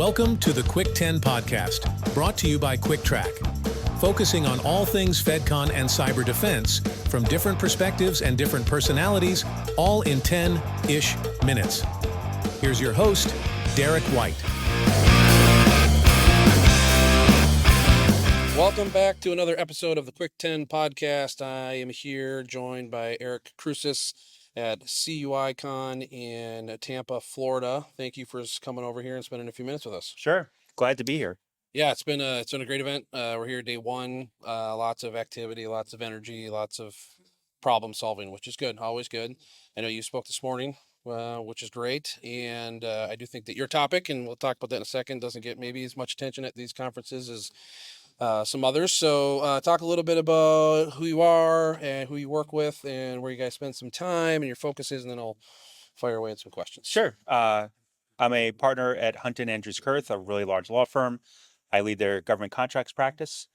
Welcome to the Cuick 10 podcast, brought to you by Trac, focusing on all things FedCon and cyber defense from different perspectives and different personalities, all in 10-ish minutes. Here's your host, Derek White. Welcome back to another episode of the Cuick 10 podcast. I am here joined by Eric Crusius at CUICon in Tampa, Florida. Thank you for coming over here and spending a few minutes with us. Sure. Glad to be here. Yeah, it's been a great event. We're here day one. Lots of activity, lots of energy, lots of problem solving, which is good. Always good. I know you spoke this morning, which is great. And I do think that your topic, and we'll talk about that in a second, doesn't get maybe as much attention at these conferences as some others. So talk a little bit about who you are and who you work with and where you guys spend some time and your focuses, and then I'll fire away at some questions. Sure. I'm a partner at Hunton Andrews Kurth, a really large law firm. I lead their government contracts practice,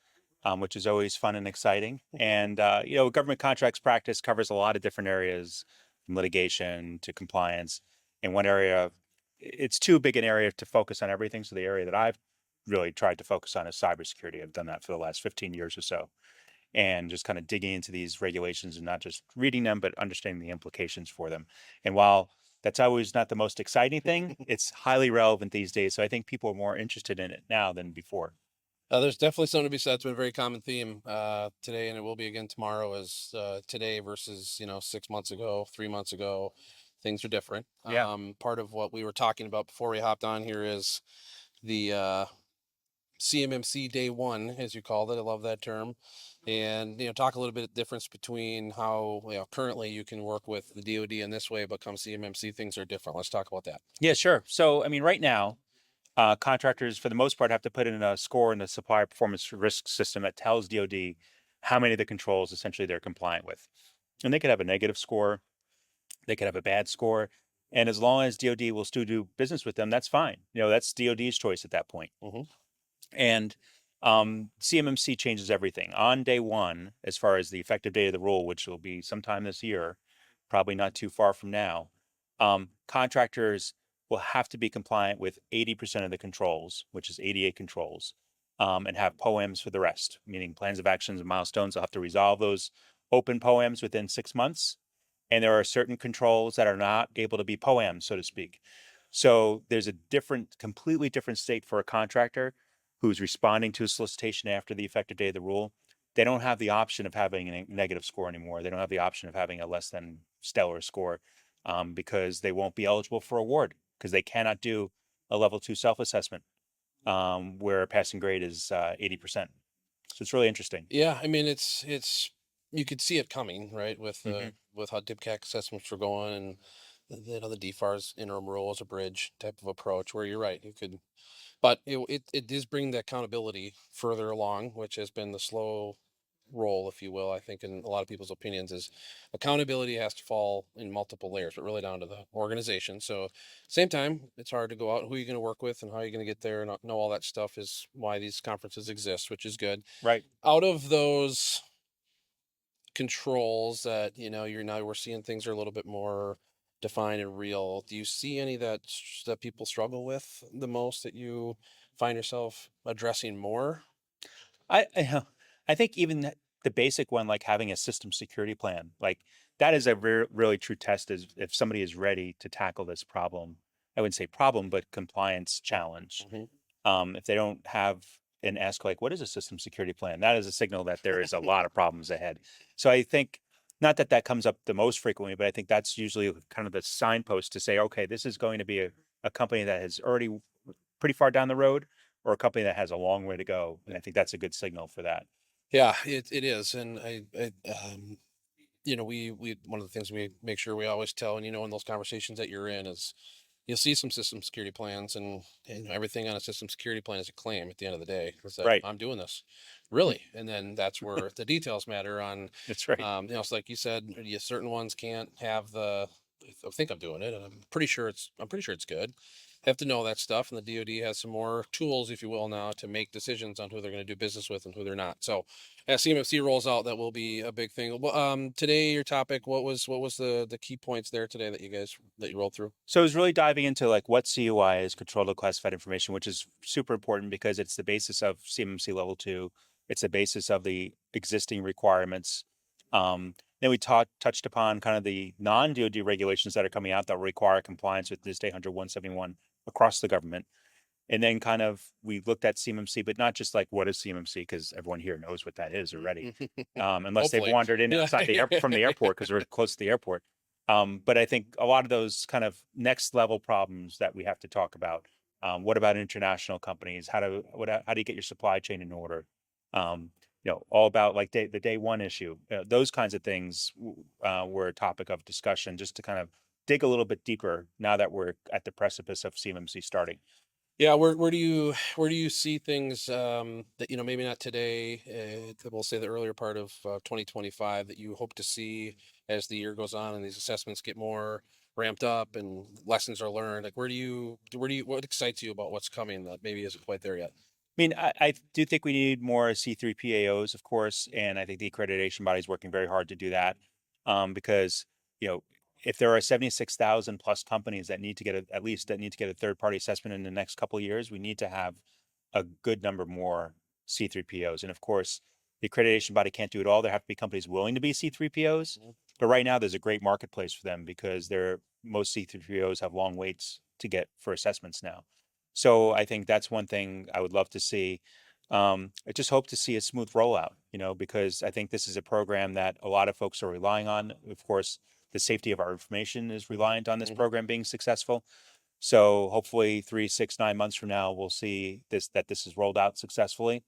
which is always fun and exciting. And, government contracts practice covers a lot of different areas, from litigation to compliance. In one area, it's too big an area to focus on everything. So the area that I've really tried to focus on is cybersecurity. I've done that for the last 15 years or so, and just kind of digging into these regulations and not just reading them, but understanding the implications for them. And while that's always not the most exciting thing, it's highly relevant these days. So I think people are more interested in it now than before. There's definitely something to be said. It's been a very common theme today, and it will be again tomorrow, as today versus 6 months ago, 3 months ago. Things are different. Yeah. Part of what we were talking about before we hopped on here is the CMMC Day One, as you called it. I love that term. And, talk a little bit of the difference between how, currently you can work with the DoD in this way, but come CMMC, things are different. Let's talk about that. Yeah, sure. So, right now, contractors, for the most part, have to put in a score in the supplier performance risk system that tells DoD how many of the controls essentially they're compliant with. And they could have a negative score, they could have a bad score. And as long as DoD will still do business with them, that's fine. That's DoD's choice at that point. Mm-hmm. And CMMC changes everything. On day one, as far as the effective date of the rule, which will be sometime this year, probably not too far from now, contractors will have to be compliant with 80% of the controls, which is 88 controls, and have POA&Ms for the rest, meaning plans of actions and milestones. They'll have to resolve those open POA&Ms within 6 months. And there are certain controls that are not able to be POA&Ms, so to speak. So there's a completely different state for a contractor who's responding to a solicitation after the effective date of the rule. They don't have the option of having a negative score anymore. They don't have the option of having a less than stellar score because they won't be eligible for award because they cannot do a level 2 self-assessment where a passing grade is 80%. So it's really interesting. Yeah, it's you could see it coming, right? With how DIPCAC assessments were going, and the DFARS interim rule as a bridge type of approach, where you're right, you could. But it does bring the accountability further along, which has been the slow roll, if you will. I think in a lot of people's opinions is accountability has to fall in multiple layers, but really down to the organization. So same time, it's hard to go out, who are you going to work with and how are you going to get there, and know all that stuff is why these conferences exist, which is good. Right. Out of those controls that, we're seeing things are a little bit more defined and real. Do you see any that people struggle with the most that you find yourself addressing more? I think even the basic one, like having a system security plan, like that is a really true test is if somebody is ready to tackle this problem. I wouldn't say problem, but compliance challenge. Mm-hmm. If they don't have and ask like, what is a system security plan? That is a signal that there is a lot of problems ahead. So I think not that comes up the most frequently, but I think that's usually kind of the signpost to say, okay, this is going to be a company that is already pretty far down the road or a company that has a long way to go. And I think that's a good signal for that. Yeah, it is. And we one of the things we make sure we always tell, and in those conversations that you're in is you'll see some system security plans and everything on a system security plan is a claim at the end of the day. It's that, right. I'm doing this. Really? And then that's where the details matter on. That's right. It's like you said, certain ones can't have the I think I'm doing it, and I'm pretty sure it's good. Have to know that stuff, and the DoD has some more tools, if you will, now to make decisions on who they're going to do business with and who they're not. So as CMMC rolls out, that will be a big thing. Well, today your topic, what was the key points there today that you rolled through? So it was really diving into like what CUI is, controlled classified information, which is super important because it's the basis of CMMC Level 2. It's the basis of the existing requirements. Then we touched upon kind of the non-DoD regulations that are coming out that will require compliance with NIST 800-171 across the government. And then kind of we looked at CMMC, but not just like what is CMMC, because everyone here knows what that is already, unless they've wandered in outside from the airport, because we're close to the airport. But I think a lot of those kind of next level problems that we have to talk about. What about international companies? How do you get your supply chain in order? All about like the day one issue. Those kinds of things were a topic of discussion, just to kind of dig a little bit deeper now that we're at the precipice of CMMC starting. Yeah, where do you see things that maybe not today? We'll say the earlier part of 2025 that you hope to see as the year goes on and these assessments get more ramped up and lessons are learned. Like what excites you about what's coming that maybe isn't quite there yet? I mean, I do think we need more C3PAOs, of course, and I think the accreditation body is working very hard to do that, because if there are 76,000 plus companies that need to get a third-party assessment in the next couple of years, we need to have a good number more C3POs. And of course, the accreditation body can't do it all. There have to be companies willing to be C3POs. Mm-hmm. But right now, there's a great marketplace for them because most C3POs have long waits to get for assessments now. So I think that's one thing I would love to see. I just hope to see a smooth rollout, because I think this is a program that a lot of folks are relying on. Of course, the safety of our information is reliant on this program being successful. So hopefully 3, 6, 9 months from now, we'll see that this is rolled out successfully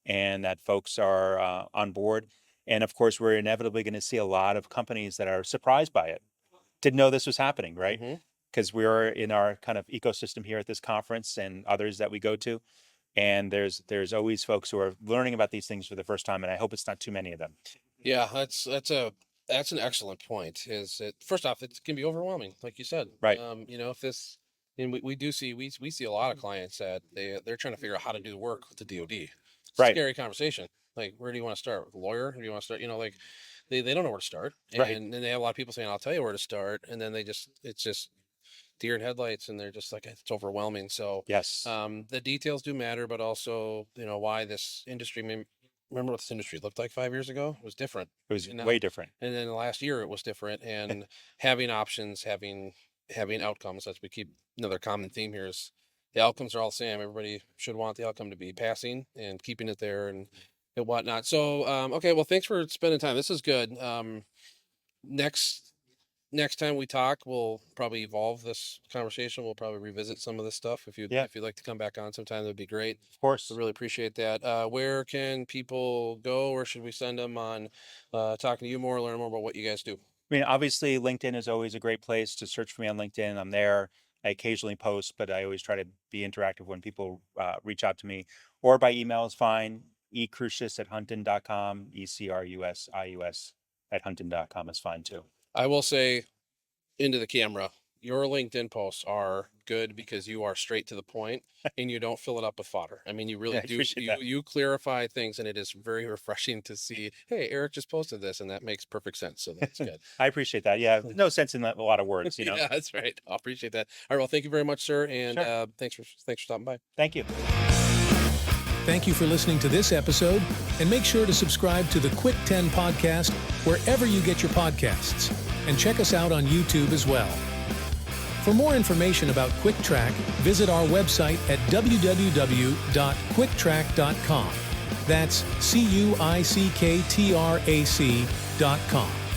and that folks are on board. And of course, we're inevitably going to see a lot of companies that are surprised by it. Didn't know this was happening, right? Mm-hmm. Because we are in our kind of ecosystem here at this conference and others that we go to. And there's always folks who are learning about these things for the first time. And I hope it's not too many of them. Yeah, that's an excellent point. First off, it can be overwhelming, like you said. Right. If this, and we see a lot of clients that they're trying to figure out how to do the work with the DoD. It's a scary conversation. Like, where do you want to start? With a lawyer? Where do you want to start? They don't know where to start. And then they have a lot of people saying, I'll tell you where to start. And then it's just deer in headlights, and they're just like, it's overwhelming. So yes, the details do matter, but also, why this industry, remember what this industry looked like 5 years ago? It was different. It was way different. And then the last year it was different, and having options, having outcomes, that's we keep another common theme here is the outcomes are all the same. Everybody should want the outcome to be passing and keeping it there and whatnot. So, okay, well, thanks for spending time. This is good. Next time we talk, we'll probably evolve this conversation. We'll probably revisit some of this stuff. If you'd like to come back on sometime, that'd be great. Of course. I really appreciate that. Where can people go, or should we send them on talking to you more, learn more about what you guys do? I mean, obviously, LinkedIn is always a great place to search for me on LinkedIn. I'm there. I occasionally post, but I always try to be interactive when people reach out to me. Or by email is fine. ecrusius@hunton.com, ECRUSIUS@hunton.com is fine too. I will say, into the camera, your LinkedIn posts are good because you are straight to the point and you don't fill it up with fodder. I mean, you really do. You clarify things, and it is very refreshing to see, hey, Eric just posted this, and that makes perfect sense. So that's good. I appreciate that. Yeah. No sense in a lot of words, Yeah, that's right. I appreciate that. All right. Well, thank you very much, sir. And thanks for stopping by. Thank you. Thank you for listening to this episode, and make sure to subscribe to the Cuick 10 podcast wherever you get your podcasts, and check us out on YouTube as well. For more information about Trac, visit our website at www.cuicktrac.com. That's CUICKTRAC.com.